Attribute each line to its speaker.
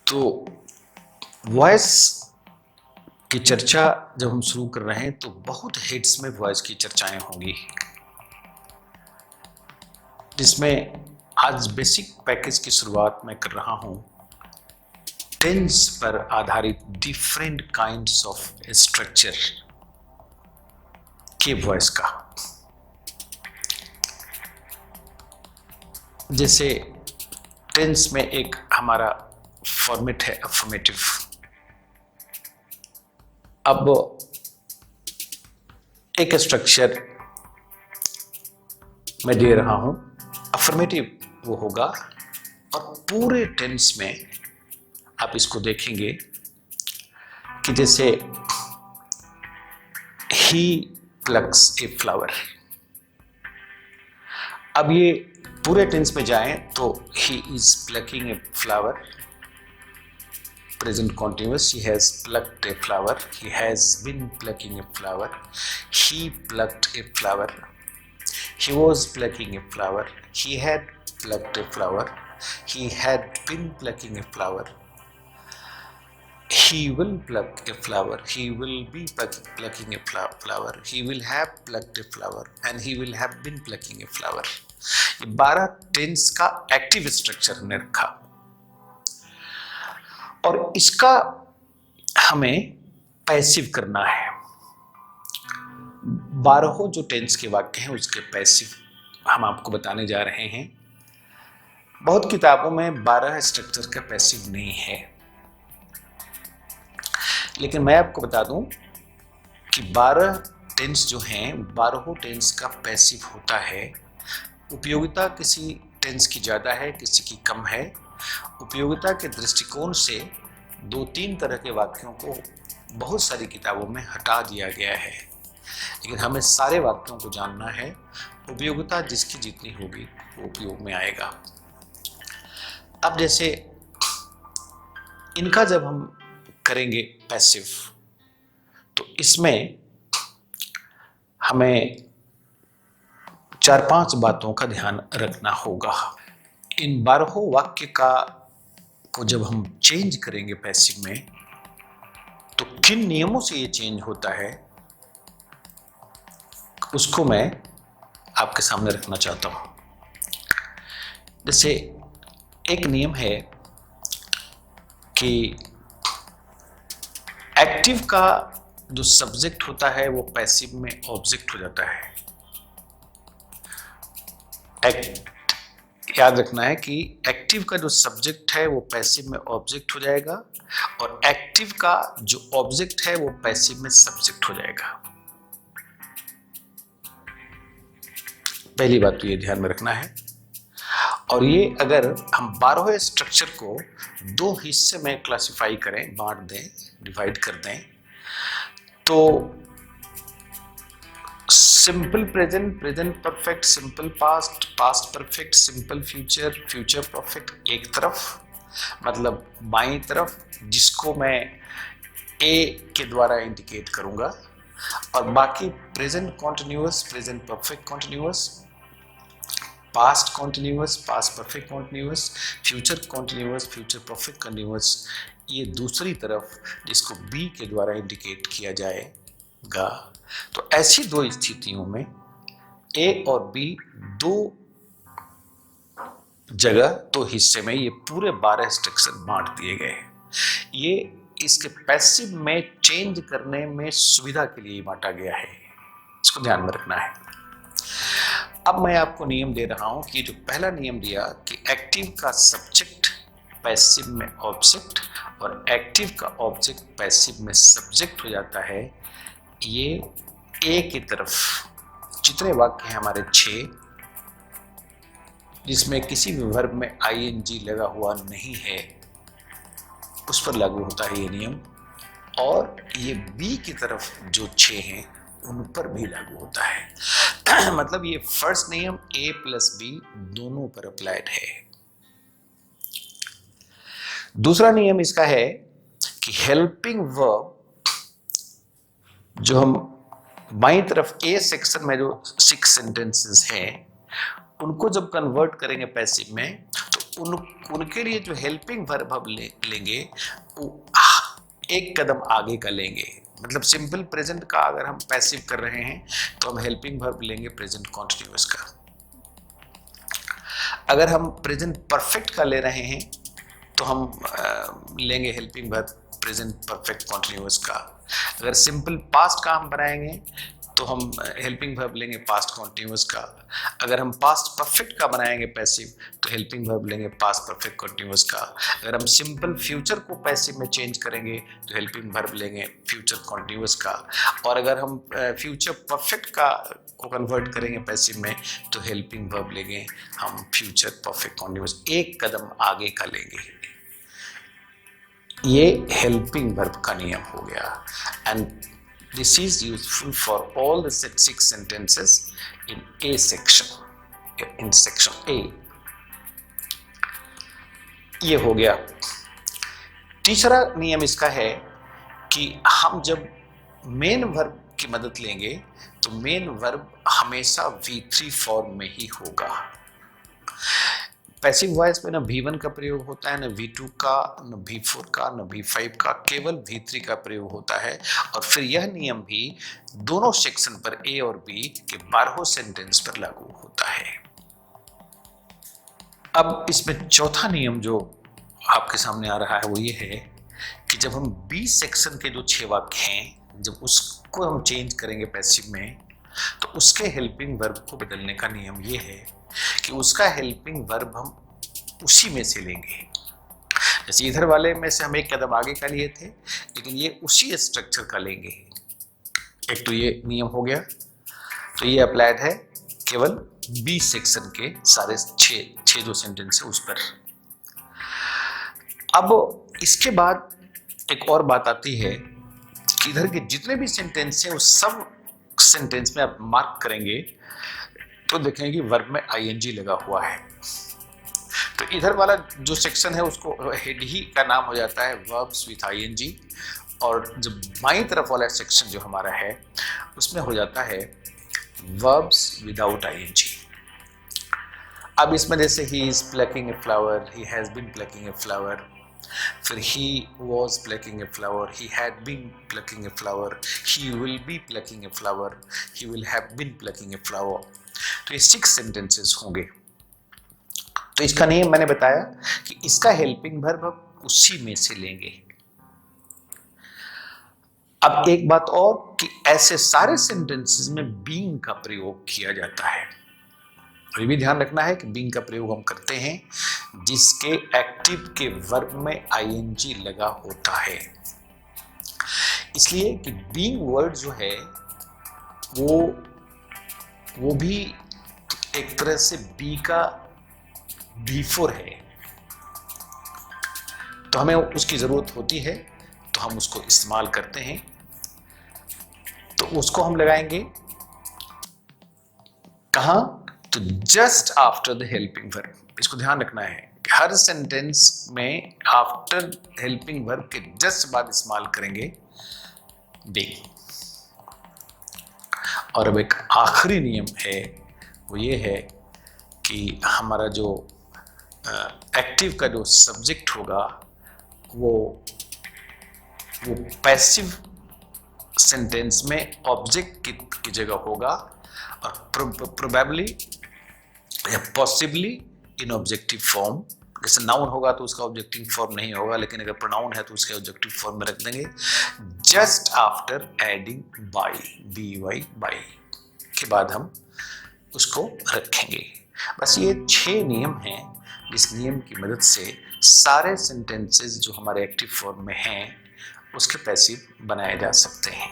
Speaker 1: तो वॉइस की चर्चा जब हम शुरू कर रहे हैं तो बहुत हेड्स में वॉइस की चर्चाएं होंगी, जिसमें आज बेसिक पैकेज की शुरुआत मैं कर रहा हूं टेंस पर आधारित डिफरेंट काइंड्स ऑफ स्ट्रक्चर के वॉइस का। जैसे टेंस में एक हमारा फॉर्मेट है अफर्मेटिव। अब एक स्ट्रक्चर मैं दे रहा हूं, अफर्मेटिव वो होगा, और पूरे टेंस में आप इसको देखेंगे कि जैसे ही प्लक्स ए फ्लावर। अब ये पूरे टेंस में जाएं तो ही is plucking a flower, present continuous, he has plucked a flower, he has been plucking a flower, he plucked a flower, he was plucking a flower, he had plucked a flower, he had been plucking a flower, he will pluck a flower, he will be plucking a flower, he will have plucked a flower, and he will have been plucking a flower। ये 12 tense का active structure ने रखा, और इसका हमें passive करना है। 12 जो टेंस के वाक्य हैं उसके पैसिव हम आपको बताने जा रहे हैं। बहुत किताबों में 12 स्ट्रक्चर का पैसिव नहीं है, लेकिन मैं आपको बता दूं कि 12 टेंस जो हैं 12 टेंस का पैसिव होता है। उपयोगिता किसी टेंस की ज़्यादा है, किसी की कम है। उपयोगिता के दृष्टिकोण से 2-3 तरह के वाक्यों को बहुत सारी किताबों में हटा दिया गया है, लेकिन हमें सारे वाक्यों को जानना है। उपयोगिता जिसकी जितनी होगी वो उपयोग में आएगा। अब जैसे इनका जब हम करेंगे पैसिव, तो इसमें हमें 4-5 बातों का ध्यान रखना होगा। इन 12 वाक्य को जब हम चेंज करेंगे पैसिव में, तो किन नियमों से ये चेंज होता है उसको मैं आपके सामने रखना चाहता हूं। जैसे एक नियम है कि एक्टिव का जो सब्जेक्ट होता है वो पैसिव में ऑब्जेक्ट हो जाता है। याद रखना है कि एक्टिव का जो सब्जेक्ट है वो पैसिव में ऑब्जेक्ट हो जाएगा, और एक्टिव का जो ऑब्जेक्ट है वो पैसिव में सब्जेक्ट हो जाएगा। पहली बात तो ये ध्यान में रखना है। और ये अगर हम 12 स्ट्रक्चर को 2 हिस्से में क्लासिफाई करें, बांट दें, डिवाइड कर दें, तो simple present, present perfect, simple past, past perfect, simple future, future perfect एक तरफ, मतलब बाईं तरफ, जिसको मैं ए के द्वारा इंडिकेट करूंगा, और बाकी present continuous, present perfect continuous, past continuous, past perfect continuous, future continuous, future perfect continuous, ये दूसरी तरफ जिसको बी के द्वारा इंडिकेट किया जाएगा। तो ऐसी 2 स्थितियों में ए और बी 2 जगह, 2 हिस्से में ये पूरे 12 स्ट्रक्चर बांट दिए गए हैं। ये इसके पैसिव में चेंज करने में सुविधा के लिए बांटा गया है, इसको ध्यान में रखना है। अब मैं आपको नियम दे रहा हूं कि जो पहला नियम दिया कि एक्टिव का सब्जेक्ट पैसिव में ऑब्जेक्ट और एक्टिव का ऑब्जेक्ट पैसिव में सब्जेक्ट हो जाता है, ये ए की तरफ जितने वाक्य हैं हमारे 6, जिसमें किसी भी वर्ब में आईएनजी लगा हुआ नहीं है, उस पर लागू होता है ये नियम। और ये बी की तरफ जो 6 हैं उन पर भी लागू होता है। मतलब ये फर्स्ट नियम ए प्लस बी दोनों पर अप्लाइड है। दूसरा नियम इसका है कि हेल्पिंग वर्ब, जो हम बाईं तरफ ए सेक्शन में जो 6 सेंटेंसेस हैं उनको जब कन्वर्ट करेंगे पैसिव में, तो उनके लिए जो हेल्पिंग वर्ब हम लेंगे वो एक कदम आगे का लेंगे। मतलब सिंपल प्रेजेंट का अगर हम पैसिव कर रहे हैं तो हम हेल्पिंग वर्ब लेंगे प्रेजेंट कॉन्टिन्यूअस का। अगर हम प्रेजेंट परफेक्ट का ले रहे हैं तो हम लेंगे helping verb present perfect continuous का। अगर सिंपल पास्ट का हम बनाएंगे तो हम हेल्पिंग वर्ब लेंगे पास्ट कॉन्टिन्यूअस का। अगर हम पास्ट परफेक्ट का बनाएंगे पैसिव तो हेल्पिंग वर्ब लेंगे पास्ट परफेक्ट कॉन्टिन्यूअस का। अगर हम सिंपल फ्यूचर को पैसिव में चेंज करेंगे तो हेल्पिंग वर्ब लेंगे फ्यूचर कॉन्टिन्यूअस का। और अगर हम फ्यूचर परफेक्ट का को कन्वर्ट करेंगे पैसिव में तो हेल्पिंग वर्ब लेंगे हम फ्यूचर परफेक्ट कॉन्टिन्यूअस, एक कदम आगे का लेंगे। ये हेल्पिंग वर्ब का नियम हो गया। And this is useful for all the 6 sentences in A section, in section A। ये हो गया। तीसरा नियम इसका है कि हम जब मेन वर्ब की मदद लेंगे तो मेन वर्ब हमेशा V3 फॉर्म में ही होगा। पैसिव वॉइस में ना V1 का प्रयोग होता है, ना V2 का, ना V4 का, ना V5 का, केवल V3 का प्रयोग होता है। और फिर यह नियम भी दोनों सेक्शन पर A और B के 12 सेंटेंस पर लागू होता है। अब इसमें चौथा नियम जो आपके सामने आ रहा है वो ये है कि जब हम B सेक्शन के जो 6 वाक्य हैं जब उसको हम चेंज करेंगे पैसिव में तो उसके हेल्पिंग वर्ब को बदलने का नियम ये है कि उसका हेल्पिंग वर्ब हम उसी में से लेंगे। जैसे इधर वाले में से हम एक कदम आगे का लिए थे लेकिन ये उसी स्ट्रक्चर का लेंगे। एक तो ये नियम हो गया, तो ये अप्लाइड है केवल बी सेक्शन के सारे 6 जो सेंटेंस है उस पर। अब इसके बाद एक और बात आती है कि इधर के जितने भी सेंटेंस हैं उस सब सेंटेंस में आप मार्क करेंगे तो देखेंगे कि वर्ब में आईएनजी लगा हुआ है। तो इधर वाला जो सेक्शन है उसको हेड ही का नाम हो जाता है वर्ब्स विथ आईएनजी, और जब बाईं तरफ वाला सेक्शन जो हमारा है उसमें हो जाता है वर्ब्स विदाउट आईएनजी। अब इसमें जैसे he is plucking a flower, he has been plucking a flower, फिर he was plucking a flower, he had been plucking a flower, he will be plucking a flower, he will have been plucking a flower. तो ये 6 sentences होंगे। तो इसका नियम मैंने बताया कि इसका हेल्पिंग वर्ब हम उसी में से लेंगे। अब एक बात और कि ऐसे सारे सेंटेंसेस में बीइंग का प्रयोग किया जाता है। ये भी ध्यान रखना है कि बीइंग का प्रयोग हम करते हैं जिसके एक्टिव के वर्ब में आईएनजी लगा होता है। इसलिए कि बीइंग वर्ड जो है वो भी एक तरह से बी का B4 है, तो हमें उसकी जरूरत होती है तो हम उसको इस्तेमाल करते हैं। तो उसको हम लगाएंगे कहां? तो just after the helping verb. इसको ध्यान रखना है कि हर सेंटेंस में आफ्टर हेल्पिंग वर्ब के जस्ट बाद इस्तेमाल करेंगे बी। और अब एक आखिरी नियम है वो ये है कि हमारा जो एक्टिव का जो सब्जेक्ट होगा वो पैसिव सेंटेंस में ऑब्जेक्ट की जगह होगा और प्रोबेबली या पॉसिबली इन ऑब्जेक्टिव फॉर्म। जैसे नाउन होगा तो उसका ऑब्जेक्टिव फॉर्म नहीं होगा, लेकिन अगर प्रोनाउन है तो उसके ऑब्जेक्टिव फॉर्म में रख देंगे just after adding by, by के बाद हम उसको रखेंगे। बस ये 6 नियम हैं जिस नियम की मदद से सारे सेंटेंसेस जो हमारे एक्टिव फॉर्म में हैं उसके पैसिव बनाए जा सकते हैं।